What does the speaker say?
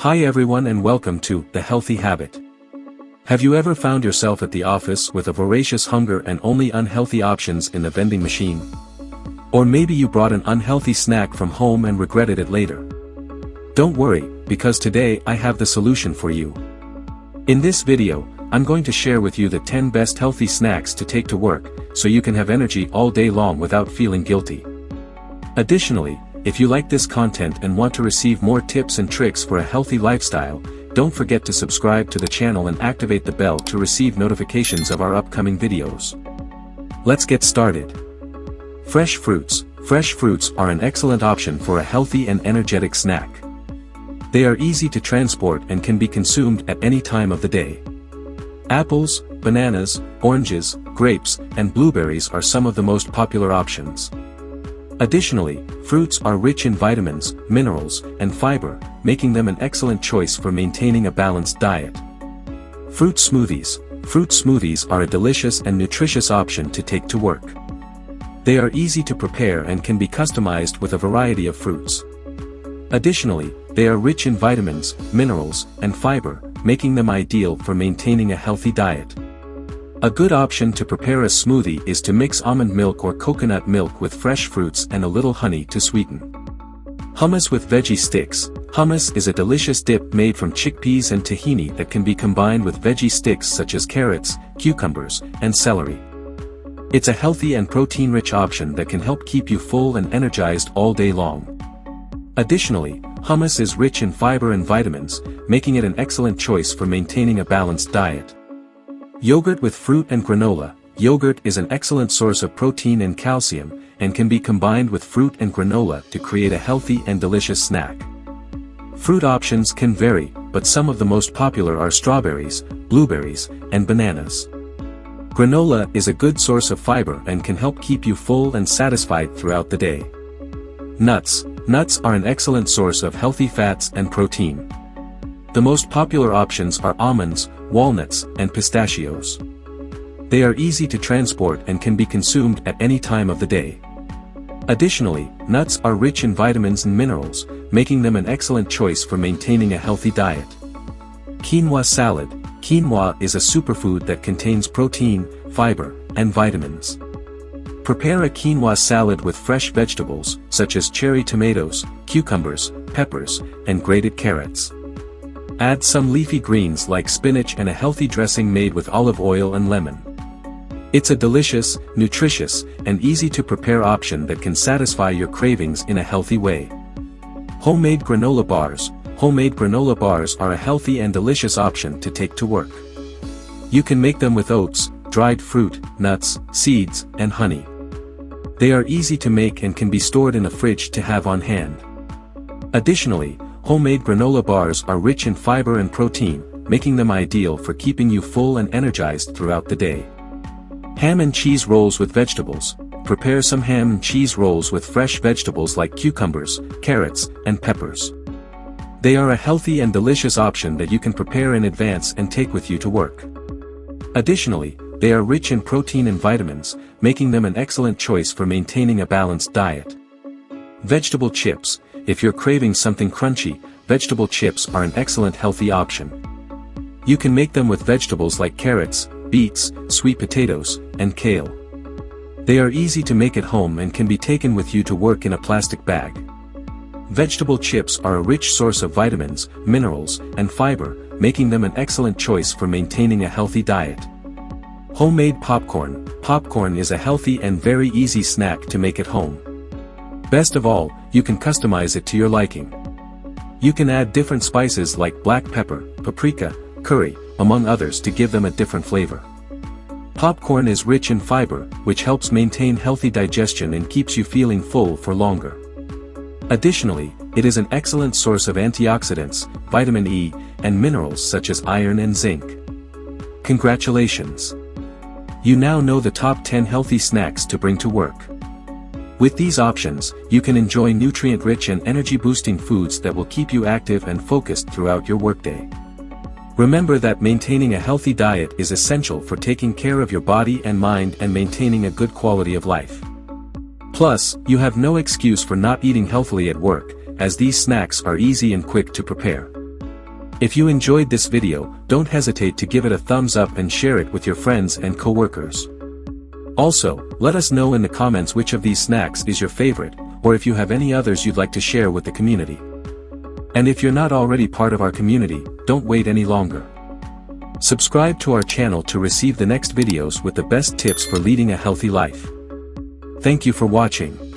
Hi everyone and welcome to The Healthy Habit. Have you ever found yourself at the office with a voracious hunger and only unhealthy options in the vending machine? Or maybe you brought an unhealthy snack from home and regretted it later. Don't worry, because today I have the solution for you. In this video, I'm going to share with you the 10 best healthy snacks to take to work, so you can have energy all day long without feeling guilty. Additionally, if you like this content and want to receive more tips and tricks for a healthy lifestyle, don't forget to subscribe to the channel and activate the bell to receive notifications of our upcoming videos. Let's get started. Fresh fruits. Fresh fruits are an excellent option for a healthy and energetic snack. They are easy to transport and can be consumed at any time of the day. Apples, bananas, oranges, grapes, and blueberries are some of the most popular options. Additionally, fruits are rich in vitamins, minerals, and fiber, making them an excellent choice for maintaining a balanced diet. Fruit smoothies. Fruit smoothies are a delicious and nutritious option to take to work. They are easy to prepare and can be customized with a variety of fruits. Additionally, they are rich in vitamins, minerals, and fiber, making them ideal for maintaining a healthy diet. A good option to prepare a smoothie is to mix almond milk or coconut milk with fresh fruits and a little honey to sweeten. Hummus with veggie sticks. Hummus is a delicious dip made from chickpeas and tahini that can be combined with veggie sticks such as carrots, cucumbers, and celery. It's a healthy and protein-rich option that can help keep you full and energized all day long. Additionally, hummus is rich in fiber and vitamins, making it an excellent choice for maintaining a balanced diet. Yogurt with fruit and granola. Yogurt is an excellent source of protein and calcium, and can be combined with fruit and granola to create a healthy and delicious snack. Fruit options can vary, but some of the most popular are strawberries, blueberries, and bananas. Granola is a good source of fiber and can help keep you full and satisfied throughout the day. Nuts. Nuts are an excellent source of healthy fats and protein. The most popular options are almonds, walnuts, and pistachios. They are easy to transport and can be consumed at any time of the day. Additionally, nuts are rich in vitamins and minerals, making them an excellent choice for maintaining a healthy diet. Quinoa salad. Quinoa is a superfood that contains protein, fiber, and vitamins. Prepare a quinoa salad with fresh vegetables, such as cherry tomatoes, cucumbers, peppers, and grated carrots. Add some leafy greens like spinach and a healthy dressing made with olive oil and lemon. It's a delicious, nutritious, and easy-to-prepare option that can satisfy your cravings in a healthy way. Homemade granola bars. Homemade granola bars are a healthy and delicious option to take to work. You can make them with oats, dried fruit, nuts, seeds, and honey. They are easy to make and can be stored in a fridge to have on hand. Additionally, homemade granola bars are rich in fiber and protein, making them ideal for keeping you full and energized throughout the day. Ham and cheese rolls with vegetables. Prepare some ham and cheese rolls with fresh vegetables like cucumbers, carrots, and peppers. They are a healthy and delicious option that you can prepare in advance and take with you to work. Additionally, they are rich in protein and vitamins, making them an excellent choice for maintaining a balanced diet. Vegetable chips. If you're craving something crunchy, vegetable chips are an excellent healthy option. You can make them with vegetables like carrots, beets, sweet potatoes, and kale. They are easy to make at home and can be taken with you to work in a plastic bag. Vegetable chips are a rich source of vitamins, minerals, and fiber, making them an excellent choice for maintaining a healthy diet. Homemade popcorn. Popcorn is a healthy and very easy snack to make at home. Best of all, you can customize it to your liking. You can add different spices like black pepper, paprika, curry, among others to give them a different flavor. Popcorn is rich in fiber, which helps maintain healthy digestion and keeps you feeling full for longer. Additionally, it is an excellent source of antioxidants, vitamin E, and minerals such as iron and zinc. Congratulations! You now know the top 10 healthy snacks to bring to work. With these options, you can enjoy nutrient-rich and energy-boosting foods that will keep you active and focused throughout your workday. Remember that maintaining a healthy diet is essential for taking care of your body and mind and maintaining a good quality of life. Plus, you have no excuse for not eating healthily at work, as these snacks are easy and quick to prepare. If you enjoyed this video, don't hesitate to give it a thumbs up and share it with your friends and coworkers. Also, let us know in the comments which of these snacks is your favorite, or if you have any others you'd like to share with the community. And if you're not already part of our community, don't wait any longer. Subscribe to our channel to receive the next videos with the best tips for leading a healthy life. Thank you for watching.